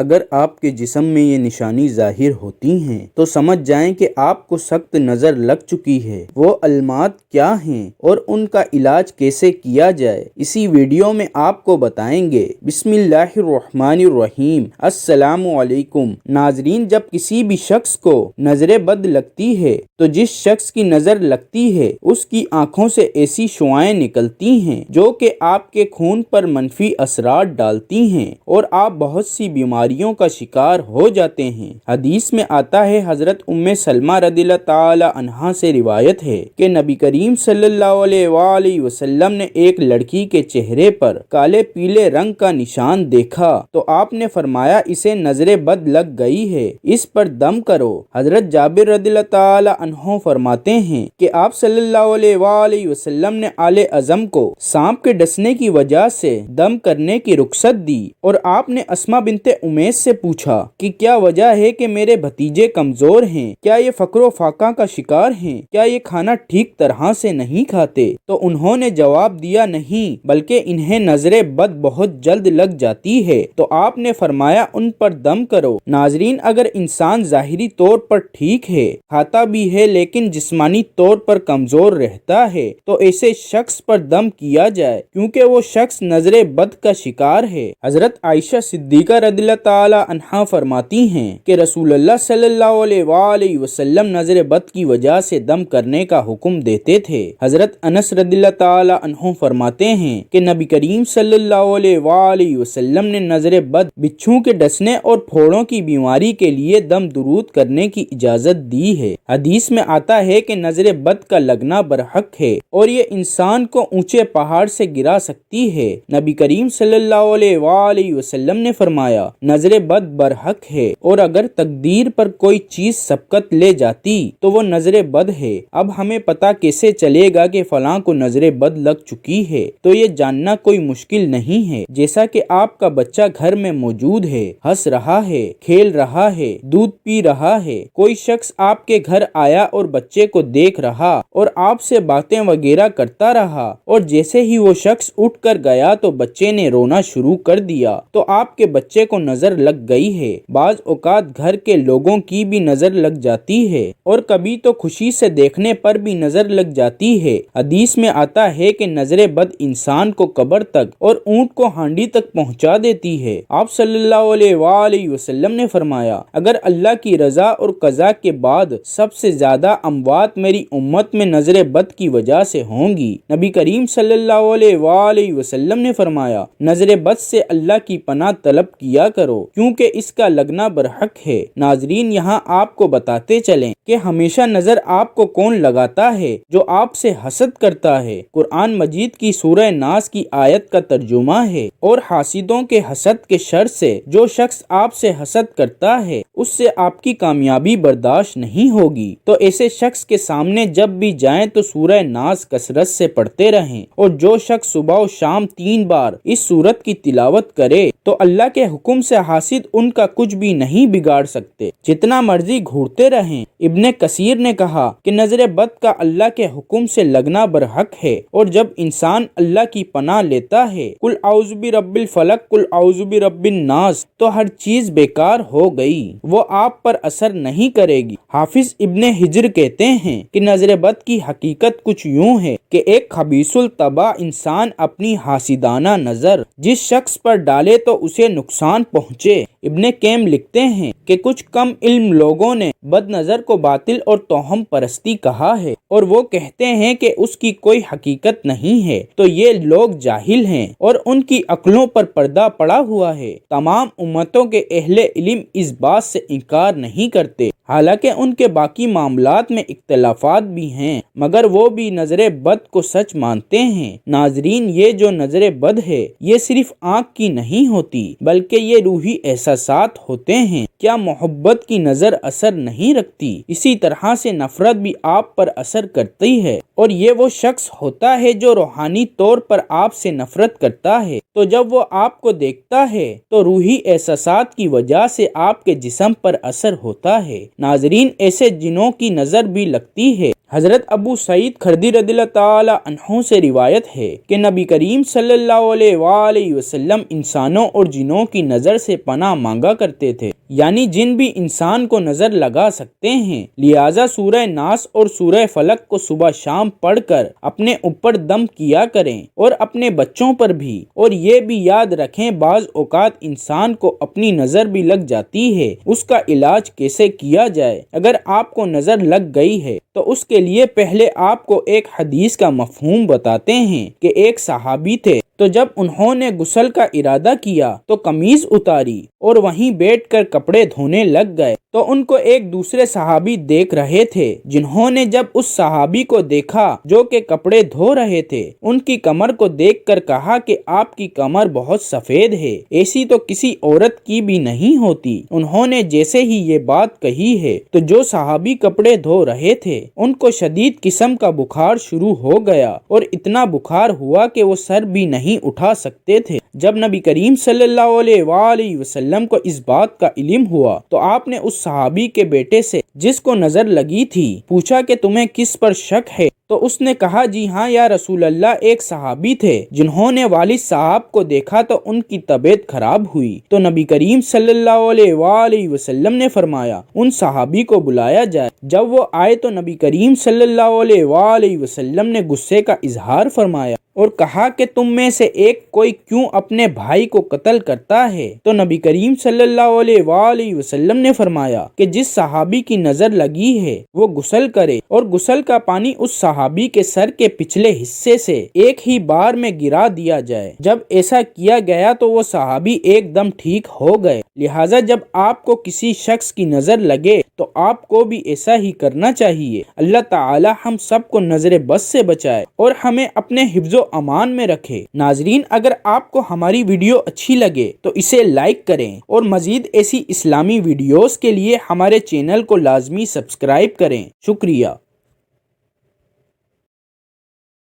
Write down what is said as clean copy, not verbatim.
اگر آپ کے جسم میں یہ نشانی ظاہر ہوتی ہیں تو سمجھ جائیں کہ آپ کو سخت نظر لگ چکی ہے۔ وہ علامات کیا ہیں اور ان کا علاج کیسے کیا جائے، اسی ویڈیو میں آپ کو بتائیں گے۔ بسم اللہ الرحمن الرحیم۔ السلام علیکم ناظرین، جب کسی بھی شخص کو نظر بد لگتی ہے تو جس شخص کی نظر لگتی ہے اس کی آنکھوں سے ایسی شعاعیں نکلتی ہیں جو کہ آپ کے خون پر منفی اثرات ڈالتی ہیں اور آپ بہت سی بیماریوں کا شکار ہو جاتے ہیں۔ حدیث میں آتا ہے، حضرت ام سلمہ رضی اللہ تعالی عنہا سے روایت ہے کہ نبی کریم صلی اللہ علیہ وآلہ وسلم نے ایک لڑکی کے چہرے پر کالے پیلے رنگ کا نشان دیکھا تو آپ نے فرمایا اسے نظر بد لگ گئی ہے، اس پر دم کرو۔ حضرت جابر رضی اللہ تعالی عنہ فرماتے ہیں کہ آپ صلی اللہ علیہ وآلہ وسلم نے آل اعظم کو سانپ کے ڈسنے کی وجہ سے دم کرنے کی رخصت دی اور آپ نے اسماء بنت امیس سے پوچھا کہ کیا وجہ ہے کہ میرے بھتیجے کمزور ہیں، کیا یہ فقر و فاقہ کا شکار ہیں، کیا یہ کھانا ٹھیک طرح سے نہیں کھاتے؟ تو انہوں نے جواب دیا نہیں، بلکہ انہیں نظر بد بہت جلد لگ جاتی ہے۔ تو آپ نے فرمایا ان پر دم کرو۔ ناظرین، اگر انسان ظاہری طور پر ٹھیک ہے، کھاتا بھی ہے، لیکن جسمانی طور پر کمزور رہتا ہے تو ایسے شخص پر دم کیا جائے، کیونکہ وہ شخص نظر بد کا شکار ہے۔ حضرت عائشہ صدیقہ رضی اللہ تعالی عنہا فرماتی ہیں کہ رسول اللہ صلی اللہ علیہ وآلہ وسلم نظر بد کی وجہ سے دم کرنے کا حکم دیتے تھے۔ حضرت انس رضی اللہ تعالی عنہ فرماتے ہیں کہ نبی کریم صلی اللہ علیہ وآلہ وسلم نے نظر بد، بچھو کے ڈسنے اور پھوڑوں کی بیماری کے لیے دم درود کرنے کی اجازت دی ہے۔ حدیث میں آتا ہے کہ نظر بد کا لگنا برحق ہے اور یہ انسان کو اونچے پہاڑ سے گرا سکتی ہے۔ نبی کریم صلی اللہ علیہ وآلہ وسلم نے فرمایا نظر بد برحق ہے اور اگر تقدیر پر کوئی چیز سبقت لے جاتی تو وہ نظر بد ہے۔ اب ہمیں پتہ کیسے چلے گا کہ فلاں کو نظر بد لگ چکی ہے؟ تو یہ جاننا کوئی مشکل نہیں ہے۔ جیسا کہ آپ کا بچہ گھر میں موجود ہے، ہنس رہا ہے، کھیل رہا ہے، دودھ پی رہا ہے، کوئی شخص آپ کے گھر آیا اور بچے کو دیکھ رہا اور آپ سے باتیں وغیرہ کرتا رہا اور جیسے ہی وہ شخص اٹھ کر گیا تو بچے نے رونا شروع کر دیا تو آپ کے بچے کو نظر لگ گئی ہے۔ بعض اوقات گھر کے لوگوں کی بھی نظر لگ جاتی ہے اور کبھی تو خوشی سے دیکھنے پر بھی نظر لگ جاتی ہے۔ حدیث میں آتا ہے کہ نظر بد انسان کو قبر تک اور اونٹ کو ہانڈی تک پہنچا دیتی ہے۔ آپ صلی اللہ علیہ وآلہ وسلم نے فرمایا اگر اللہ کی رضا اور قضا کے بعد سب سے زیادہ اموات میری امت میں نظر بد کی وجہ سے ہوں گی۔ نبی کریم صلی اللہ علیہ وآلہ وسلم نے فرمایا نظر بد سے اللہ کی پناہ طلب کیا کرو کیونکہ اس کا لگنا برحق ہے۔ ناظرین، یہاں آپ کو بتاتے چلیں کہ ہمیشہ نظر آپ کو کون لگاتا ہے؟ جو آپ سے حسد کرتا ہے۔ قرآن مجید کی سورہ ناس کی آیت کا ترجمہ ہے، اور حاسدوں کے حسد کے شر سے جو شخص آپ سے حسد کرتا ہے اس سے آپ کی کامیابی برداشت نہیں ہوگی۔ تو ایسے شخص کے سامنے جب بھی جائیں تو سورہ ناس کثرت سے پڑھتے رہیں، اور جو شخص صبح و شام 3 بار اس سورت کی تلاوت کرے تو اللہ کے حکم سے حاسد ان کا کچھ بھی نہیں بگاڑ سکتے، جتنا مرضی گھورتے رہیں۔ ابن کثیر نے کہا کہ نظر بد کا اللہ کے حکم سے لگنا برحق ہے، اور جب انسان اللہ کی پناہ لیتا ہے قل اعوذ برب الفلق قل اعوذ برب الناس تو ہر چیز بیکار ہو گئی، وہ آپ پر اثر نہیں کرے گی۔ حافظ ابن حجر کہتے ہیں کہ نظر بد کی حقیقت کچھ یوں ہے کہ ایک خبیث الطبع انسان اپنی حاسدانہ نظر جس شخص پر ڈالے تو اسے نقصان پہنچے۔ ابن قیم لکھتے ہیں کہ کچھ کم علم لوگوں نے بد نظر کو باطل اور توہم پرستی کہا ہے، اور وہ کہتے ہیں کہ اس کی کوئی حقیقت نہیں ہے، تو یہ لوگ جاہل ہیں اور ان کی عقلوں پر پردہ پڑا ہوا ہے۔ تمام امتوں کے اہل علم اس بات سے انکار نہیں کرتے، حالانکہ ان کے باقی معاملات میں اختلافات بھی ہیں، مگر وہ بھی نظر بد کو سچ مانتے ہیں۔ ناظرین، یہ جو نظر بد ہے یہ صرف آنکھ کی نہیں ہوتی بلکہ یہ روحی احساسات ہوتے ہیں۔ کیا محبت کی نظر اثر نہیں رکھتی؟ اسی طرح سے نفرت بھی آپ پر اثر کرتی ہے، اور یہ وہ شخص ہوتا ہے جو روحانی طور پر آپ سے نفرت کرتا ہے، تو جب وہ آپ کو دیکھتا ہے تو روحی احساسات کی وجہ سے آپ کے جسم پر اثر ہوتا ہے۔ ناظرین، ایسے جنوں کی نظر بھی لگتی ہے۔ حضرت ابو سعید خدری رضی اللہ تعالی عنہ سے روایت ہے کہ نبی کریم صلی اللہ علیہ وآلہ وسلم انسانوں اور جنوں کی نظر سے پناہ مانگا کرتے تھے، یعنی جن بھی انسان کو نظر لگا سکتے ہیں، لہٰذا سورہ ناس اور سورہ فلق کو صبح شام پڑھ کر اپنے اوپر دم کیا کریں اور اپنے بچوں پر بھی۔ اور یہ بھی یاد رکھیں بعض اوقات انسان کو اپنی نظر بھی لگ جاتی ہے، اس کا علاج کیسے کیا جائے۔ اگر آپ کو نظر لگ گئی ہے تو اس کے لیے پہلے آپ کو ایک حدیث کا مفہوم بتاتے ہیں کہ ایک صحابی تھے، تو جب انہوں نے غسل کا ارادہ کیا تو قمیض اتاری اور وہیں بیٹھ کر کپڑے دھونے لگ گئے، تو ان کو ایک دوسرے صحابی دیکھ رہے تھے، جنہوں نے جب اس صحابی کو دیکھا جو کہ کپڑے دھو رہے تھے، ان کی کمر کو دیکھ کر کہا کہ آپ کی کمر بہت سفید ہے، ایسی تو کسی عورت کی بھی نہیں ہوتی۔ انہوں نے جیسے ہی یہ بات کہی ہے تو جو صحابی کپڑے دھو رہے تھے ان کو شدید قسم کا بخار شروع ہو گیا، اور اتنا بخار ہوا کہ وہ سر بھی نہیں اٹھا سکتے تھے۔ جب نبی کریم صلی اللہ علیہ وآلہ وسلم کو اس بات کا علم ہوا تو آپ نے اس صحابی کے بیٹے سے جس کو نظر لگی تھی پوچھا کہ تمہیں کس پر شک ہے؟ تو اس نے کہا جی ہاں یا رسول اللہ، ایک صحابی تھے جنہوں نے والد صاحب کو دیکھا تو ان کی طبیعت خراب ہوئی۔ تو نبی کریم صلی اللہ علیہ وآلہ وسلم نے فرمایا ان صحابی کو بلایا جائے۔ جب وہ آئے تو نبی کریم صلی اللہ علیہ وآلہ وسلم نے غصے کا اظہار فرمایا اور کہا کہ تم میں سے ایک کوئی کیوں اپنے بھائی کو قتل کرتا ہے؟ تو نبی کریم صلی اللہ علیہ وآلہ وسلم نے فرمایا کہ جس صحابی کی نظر لگی ہے وہ غسل کرے، اور غسل کا پانی اس صحابی کے سر کے پچھلے حصے سے ایک ہی بار میں گرا دیا جائے۔ جب ایسا کیا گیا تو وہ صحابی ایک دم ٹھیک ہو گئے۔ لہٰذا جب آپ کو کسی شخص کی نظر لگے تو آپ کو بھی ایسا ہی کرنا چاہیے۔ اللہ تعالی ہم سب کو نظر بد سے بچائے اور ہمیں اپنے حفظ و امان میں رکھے۔ ناظرین، اگر آپ کو ہماری ویڈیو اچھی لگے تو اسے لائک کریں اور مزید ایسی اسلامی ویڈیوز کے لیے ہمارے چینل کو لازمی سبسکرائب کریں۔ شکریہ۔